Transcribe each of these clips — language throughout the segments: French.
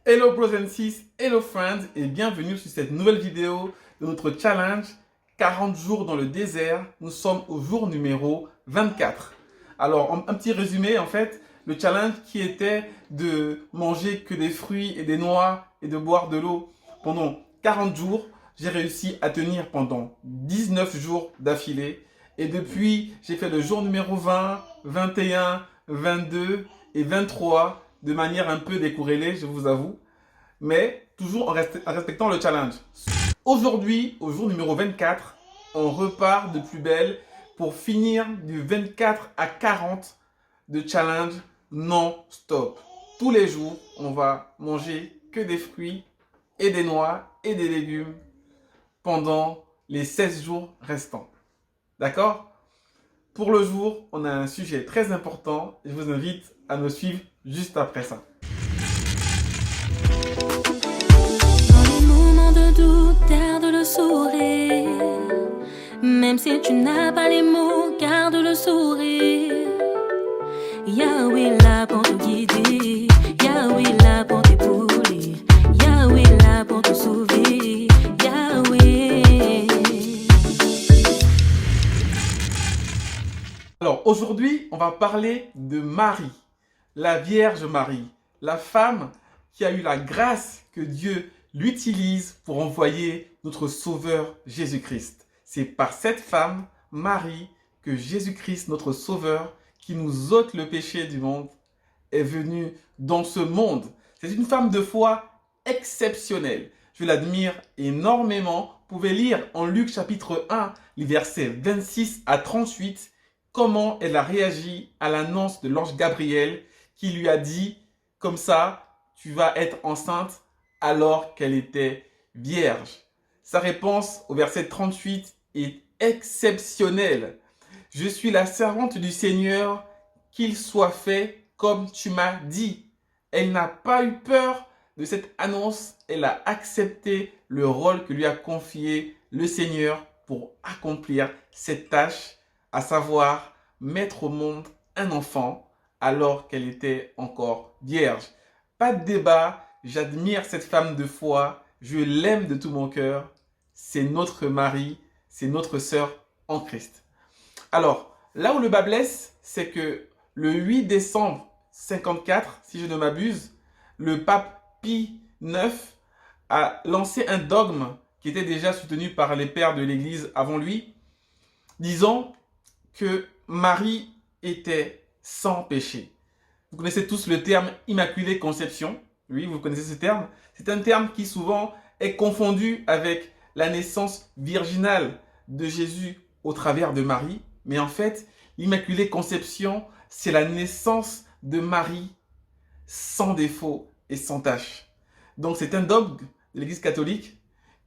Hello bros and sis, hello friends et bienvenue sur cette nouvelle vidéo de notre challenge 40 jours dans le désert. Nous sommes au jour numéro 24. Alors un petit résumé en fait, le challenge qui était de manger que des fruits et des noix et de boire de l'eau pendant 40 jours. J'ai réussi à tenir pendant 19 jours d'affilée et depuis j'ai fait le jour numéro 20, 21, 22 et 23 de manière un peu décorrélée, je vous avoue, mais toujours en respectant le challenge. Aujourd'hui, au jour numéro 24, on repart de plus belle pour finir du 24 à 40 de challenge non-stop. Tous les jours, on va manger que des fruits et des noix et des légumes pendant les 16 jours restants. D'accord? Pour le jour, on a un sujet très important. Je vous invite à me suivre juste après ça. Dans les moments de doute, garde le sourire. Même si tu n'as pas les mots, garde le sourire. Yahweh là pour te guider. Yahweh là pour t'épauler. Yahweh là pour te sauver. Yahweh. Alors aujourd'hui, on va parler de Marie, la Vierge Marie, la femme qui a eu la grâce que Dieu l'utilise pour envoyer notre Sauveur Jésus-Christ. C'est par cette femme, Marie, que Jésus-Christ, notre Sauveur, qui nous ôte le péché du monde, est venu dans ce monde. C'est une femme de foi exceptionnelle. Je l'admire énormément. Vous pouvez lire en Luc chapitre 1, les versets 26 à 38, comment elle a réagi à l'annonce de l'ange Gabriel qui lui a dit comme ça, tu vas être enceinte alors qu'elle était vierge. Sa réponse au verset 38 est exceptionnelle. Je suis la servante du Seigneur, qu'il soit fait comme tu m'as dit. Elle n'a pas eu peur de cette annonce, elle a accepté le rôle que lui a confié le Seigneur pour accomplir cette tâche, à savoir mettre au monde un enfant alors qu'elle était encore vierge. Pas de débat, j'admire cette femme de foi, je l'aime de tout mon cœur. C'est notre Marie, c'est notre sœur en Christ. Alors, là où le bas blesse, c'est que le 8 décembre 54, si je ne m'abuse, le pape Pie IX a lancé un dogme qui était déjà soutenu par les pères de l'Église avant lui, disant que Marie était sans péché. Vous connaissez tous le terme Immaculée Conception. Oui, vous connaissez ce terme. C'est un terme qui souvent est confondu avec la naissance virginale de Jésus au travers de Marie. Mais en fait, l'Immaculée Conception, c'est la naissance de Marie sans défaut et sans tache. Donc c'est un dogme de l'Église catholique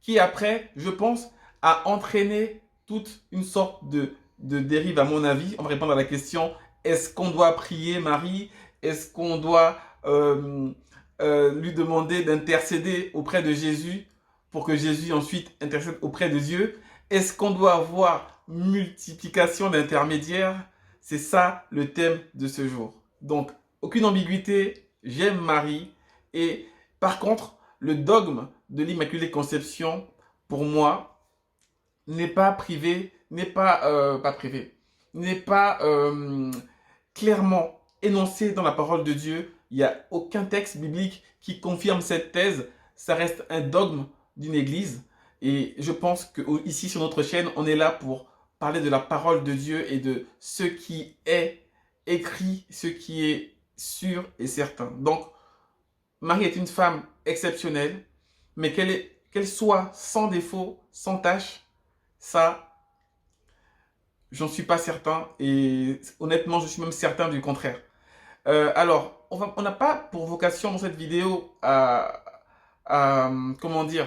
qui après, je pense, a entraîné toute une sorte de dérive à mon avis. On va répondre à la question, est-ce qu'on doit prier Marie? Est-ce qu'on doit lui demander d'intercéder auprès de Jésus pour que Jésus ensuite intercède auprès de Dieu? Est-ce qu'on doit avoir multiplication d'intermédiaires? C'est ça le thème de ce jour. Donc, aucune ambiguïté, j'aime Marie. Et par contre, le dogme de l'Immaculée Conception, pour moi, n'est pas privé, n'est pas clairement énoncé dans la parole de Dieu. Il n'y a aucun texte biblique qui confirme cette thèse. Ça reste un dogme d'une église. Et je pense que ici sur notre chaîne, on est là pour parler de la parole de Dieu et de ce qui est écrit, ce qui est sûr et certain. Donc, Marie est une femme exceptionnelle, mais qu'elle soit sans défaut, sans tache, ça, j'en suis pas certain et honnêtement, je suis même certain du contraire. Alors, on n'a pas pour vocation dans cette vidéo comment dire,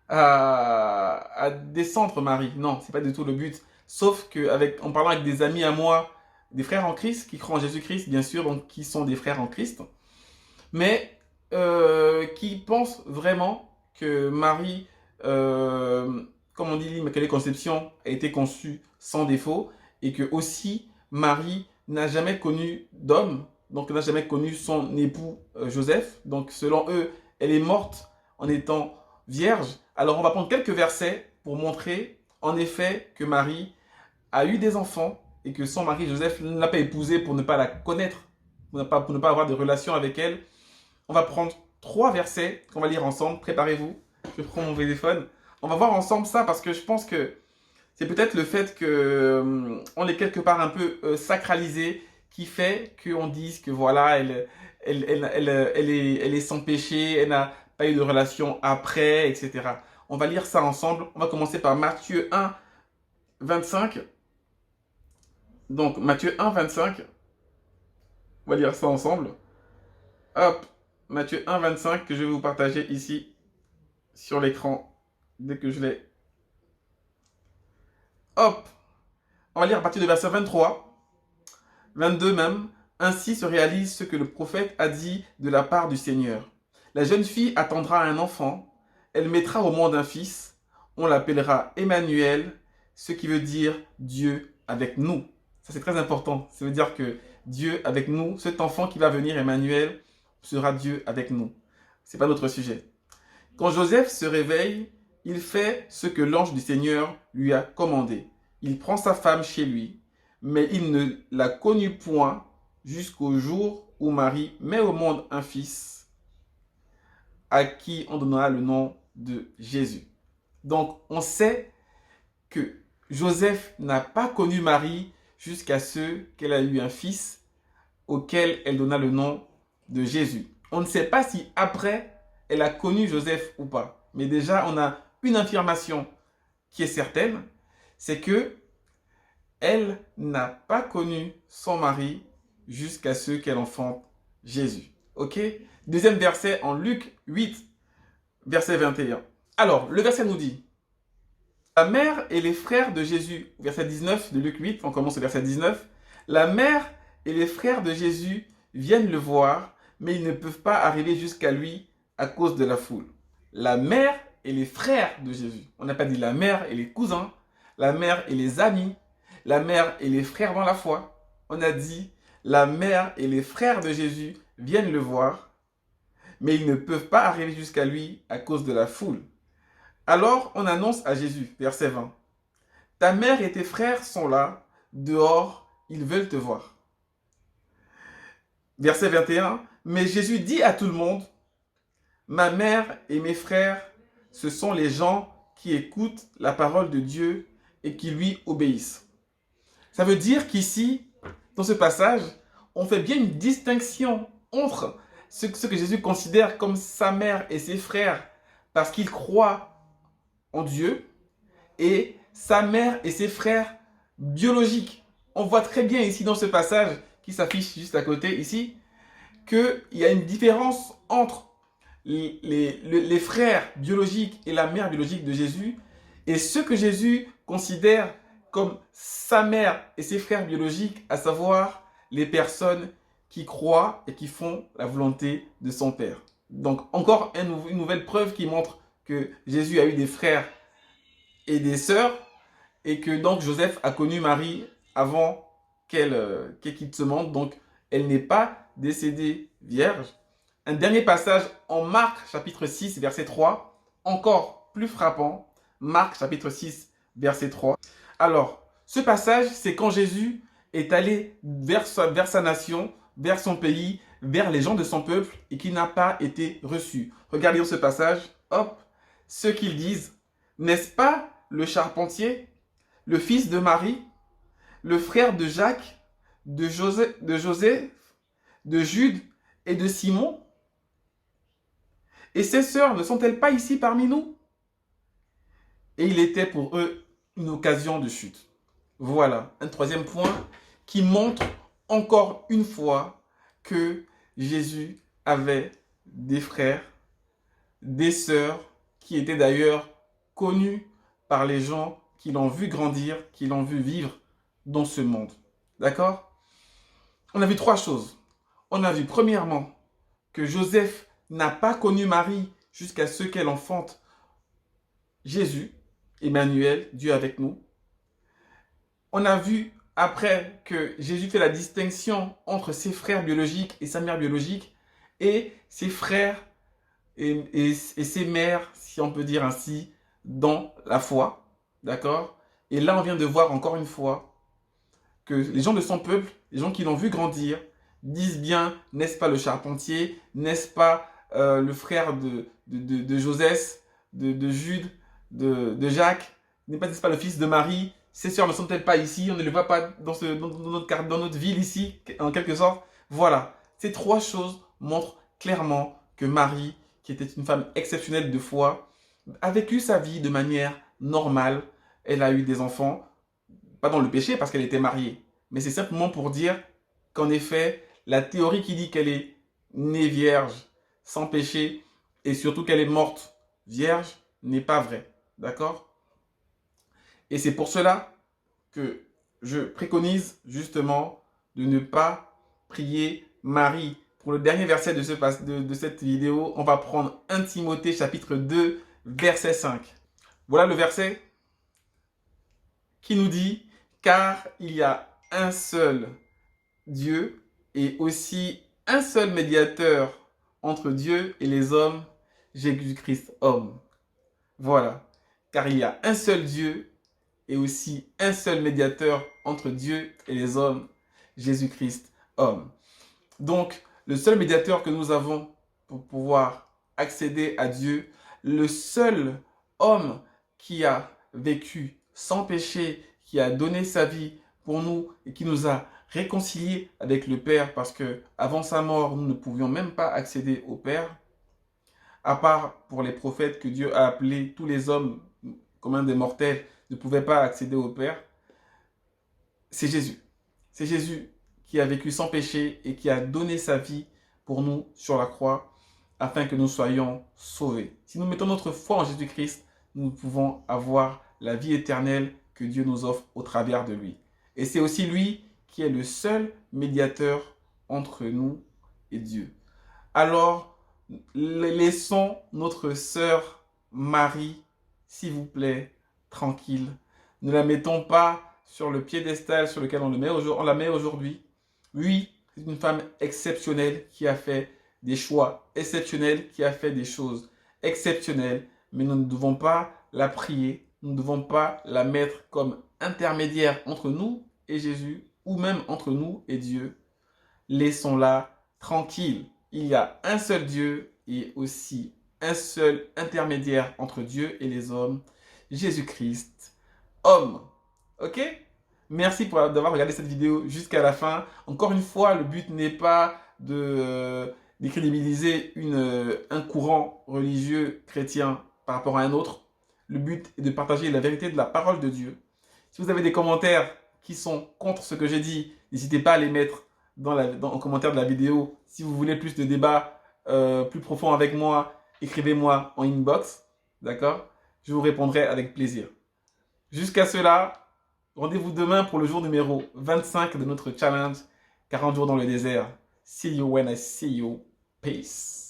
à descendre Marie. Non, c'est pas du tout le but. Sauf que en parlant avec des amis à moi, des frères en Christ, qui croient en Jésus-Christ, bien sûr, donc qui sont des frères en Christ, mais qui pensent vraiment que Marie, comme on dit, l'Immaculée Conception a été conçue sans défaut et que aussi Marie n'a jamais connu d'homme, donc n'a jamais connu son époux Joseph. Donc selon eux, elle est morte en étant vierge. Alors on va prendre quelques versets pour montrer en effet que Marie a eu des enfants et que son mari Joseph ne l'a pas épousée pour ne pas la connaître, pour ne pas avoir de relation avec elle. On va prendre 3 versets qu'on va lire ensemble. Préparez-vous, je prends mon téléphone. On va voir ensemble ça parce que je pense que c'est peut-être le fait qu'on est quelque part un peu sacralisé qui fait qu'on dise que voilà, elle est sans péché, elle n'a pas eu de relation après, etc. On va lire ça ensemble. On va commencer par Matthieu 1, 25. Donc, Matthieu 1, 25. On va lire ça ensemble. Hop, Matthieu 1, 25 que je vais vous partager ici sur l'écran dès que je l'ai. Hop, on va lire à partir du verset 23, 22 même. Ainsi se réalise ce que le prophète a dit de la part du Seigneur. La jeune fille attendra un enfant, elle mettra au monde un fils, on l'appellera Emmanuel, ce qui veut dire Dieu avec nous. Ça c'est très important, ça veut dire que Dieu avec nous, cet enfant qui va venir, Emmanuel, sera Dieu avec nous. C'est pas notre sujet. Quand Joseph se réveille, il fait ce que l'ange du Seigneur lui a commandé. Il prend sa femme chez lui, mais il ne la connut point jusqu'au jour où Marie met au monde un fils à qui on donnera le nom de Jésus. Donc, on sait que Joseph n'a pas connu Marie jusqu'à ce qu'elle a eu un fils auquel elle donna le nom de Jésus. On ne sait pas si après, elle a connu Joseph ou pas. Mais déjà, on a une affirmation qui est certaine, c'est que elle n'a pas connu son mari jusqu'à ce qu'elle enfante Jésus. Ok? Deuxième verset en Luc 8, verset 21. Alors, le verset nous dit, la mère et les frères de Jésus, verset 19 de Luc 8, on commence au verset 19, la mère et les frères de Jésus viennent le voir, mais ils ne peuvent pas arriver jusqu'à lui à cause de la foule. La mère et les frères de Jésus. On n'a pas dit la mère et les cousins, la mère et les amis, la mère et les frères dans la foi. On a dit la mère et les frères de Jésus viennent le voir, mais ils ne peuvent pas arriver jusqu'à lui à cause de la foule. Alors on annonce à Jésus, verset 20, ta mère et tes frères sont là, dehors, ils veulent te voir. Verset 21, mais Jésus dit à tout le monde, ma mère et mes frères, ce sont les gens qui écoutent la parole de Dieu et qui lui obéissent. Ça veut dire qu'ici, dans ce passage, on fait bien une distinction entre ce que Jésus considère comme sa mère et ses frères parce qu'ils croient en Dieu et sa mère et ses frères biologiques. On voit très bien ici dans ce passage qui s'affiche juste à côté ici qu'il y a une différence entre les frères biologiques et la mère biologique de Jésus et ce que Jésus considère comme sa mère et ses frères biologiques, à savoir les personnes qui croient et qui font la volonté de son Père. Donc encore une nouvelle preuve qui montre que Jésus a eu des frères et des sœurs et que donc Joseph a connu Marie avant qu'elle quitte ce monde. Donc elle n'est pas décédée vierge. Un dernier passage en Marc chapitre 6 verset 3, encore plus frappant. Marc chapitre 6 verset 3. Alors, ce passage, c'est quand Jésus est allé vers sa nation, vers son pays, vers les gens de son peuple et qui n'a pas été reçu. Regardez ce passage, hop, ce qu'ils disent. N'est-ce pas le charpentier, le fils de Marie, le frère de Jacques, de Joseph, de Jude et de Simon? Et ses sœurs ne sont-elles pas ici parmi nous? Et il était pour eux une occasion de chute. Voilà, un troisième point qui montre encore une fois que Jésus avait des frères, des sœurs qui étaient d'ailleurs connus par les gens qui l'ont vu grandir, qui l'ont vu vivre dans ce monde. D'accord? On a vu 3 choses. On a vu premièrement que Joseph n'a pas connu Marie jusqu'à ce qu'elle enfante Jésus, Emmanuel, Dieu avec nous. On a vu après que Jésus fait la distinction entre ses frères biologiques et sa mère biologique et ses frères et ses mères, si on peut dire ainsi, dans la foi. D'accord? Et là, on vient de voir encore une fois que les gens de son peuple, les gens qui l'ont vu grandir, disent bien, n'est-ce pas le charpentier, n'est-ce pas le frère de Joseph, de Jude, de Jacques, n'est-ce pas le fils de Marie, ses sœurs ne sont-elles pas ici, on ne les voit pas dans notre ville ici, en quelque sorte. Voilà, ces trois choses montrent clairement que Marie, qui était une femme exceptionnelle de foi, a vécu sa vie de manière normale. Elle a eu des enfants, pas dans le péché parce qu'elle était mariée, mais c'est simplement pour dire qu'en effet, la théorie qui dit qu'elle est née vierge, sans péché, et surtout qu'elle est morte vierge, n'est pas vraie. D'accord? Et c'est pour cela que je préconise justement de ne pas prier Marie. Pour le dernier verset de cette vidéo, on va prendre 1 Timothée chapitre 2, verset 5. Voilà le verset qui nous dit « Car il y a un seul Dieu et aussi un seul médiateur entre Dieu et les hommes, Jésus-Christ homme. » Voilà. Car il y a un seul Dieu et aussi un seul médiateur entre Dieu et les hommes, Jésus-Christ homme. Donc, le seul médiateur que nous avons pour pouvoir accéder à Dieu, le seul homme qui a vécu sans péché, qui a donné sa vie pour nous et qui nous a réconciliés avec le Père, parce que avant sa mort, nous ne pouvions même pas accéder au Père, à part pour les prophètes que Dieu a appelés, tous les hommes communs des mortels ne pouvaient pas accéder au Père. C'est Jésus. C'est Jésus qui a vécu sans péché et qui a donné sa vie pour nous sur la croix afin que nous soyons sauvés. Si nous mettons notre foi en Jésus-Christ, nous pouvons avoir la vie éternelle que Dieu nous offre au travers de lui. Et c'est aussi lui qui est le seul médiateur entre nous et Dieu. Alors, laissons notre sœur Marie, s'il vous plaît, tranquille. Ne la mettons pas sur le piédestal sur lequel on la met aujourd'hui. Oui, c'est une femme exceptionnelle qui a fait des choix exceptionnels, qui a fait des choses exceptionnelles, mais nous ne devons pas la prier, nous ne devons pas la mettre comme intermédiaire entre nous et Jésus, ou même entre nous et Dieu. Laissons-la tranquille. Il y a un seul Dieu et aussi un seul intermédiaire entre Dieu et les hommes, Jésus-Christ, homme. Ok? Merci d'avoir regardé cette vidéo jusqu'à la fin. Encore une fois, le but n'est pas de décrédibiliser un courant religieux chrétien par rapport à un autre. Le but est de partager la vérité de la parole de Dieu. Si vous avez des commentaires qui sont contre ce que j'ai dit, n'hésitez pas à les mettre en commentaire de la vidéo. Si vous voulez plus de débats plus profonds avec moi, écrivez-moi en inbox. D'accord? Je vous répondrai avec plaisir. Jusqu'à cela, rendez-vous demain pour le jour numéro 25 de notre challenge 40 jours dans le désert. See you when I see you. Peace.